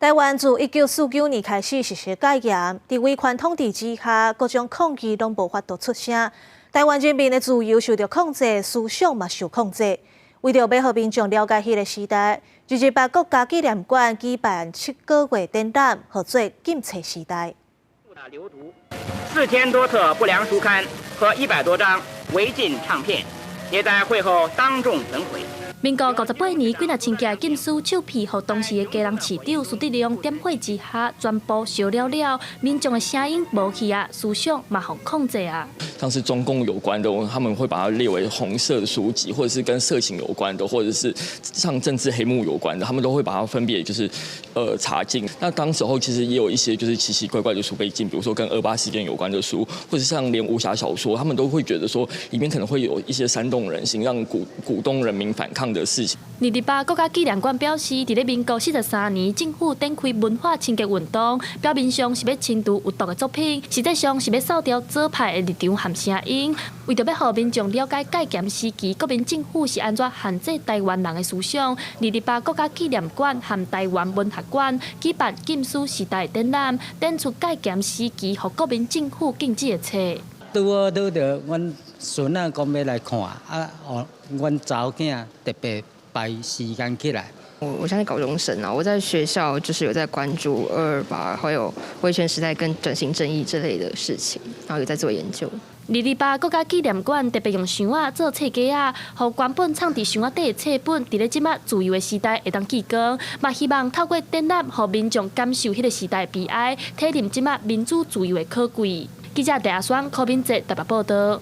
台湾自1949年开始实施戒严，在威权统治之下，各种抗议拢无法度出声。台湾人民的自由受到控制，思想嘛受控制。为着要让民众了解迄个时代，日国家纪念馆举办7个月展览，号做“禁册时代”。流毒4000多册不良书刊和100多张违禁唱片，也在会后当众焚毁。 民国58年，几若千件禁书唱片，互当时的家人市长苏德良点火之下，全部烧了。民众的声音无去啊，思想嘛互控制啊。像是中共有关的，他们会把它列为红色的书籍，或者是跟色情有关的，或者是像政治黑幕有关的，他们都会把它分别就是查禁。那当时候其实也有一些就是奇奇怪怪的书被禁，比如说跟28事件有关的书，或者像连武侠小说，他们都会觉得说里面可能会有一些煽动人心，让鼓动人民反抗的事情。228国家纪念馆表示，伫咧民国43年，政府展开文化清洁运动，表面上是要清除有毒的作品，实际上是要扫掉左派的立场和声音。为着要让民众了解戒严时期国民政府是安怎限制台湾人的思想，228国家纪念馆和台湾文学馆举办禁书时代展览，展出戒严时期和国民政府禁止的册。拄着阮孙仔讲要来看，阮查某囝特别排时间起来。我现在高中生啊，我在学校就是有在关注228，还有威权时代跟转型正义这类的事情，然后有在做研究。228国家纪念馆特别用箱仔做册架啊，让原本藏伫箱仔底的册本，伫咧即马自由的时代会当记光，嘛希望透过展览，让民众感受迄个时代的悲哀，体认即马民主自由的可贵。记者戴阿双、柯敏哲台北报道。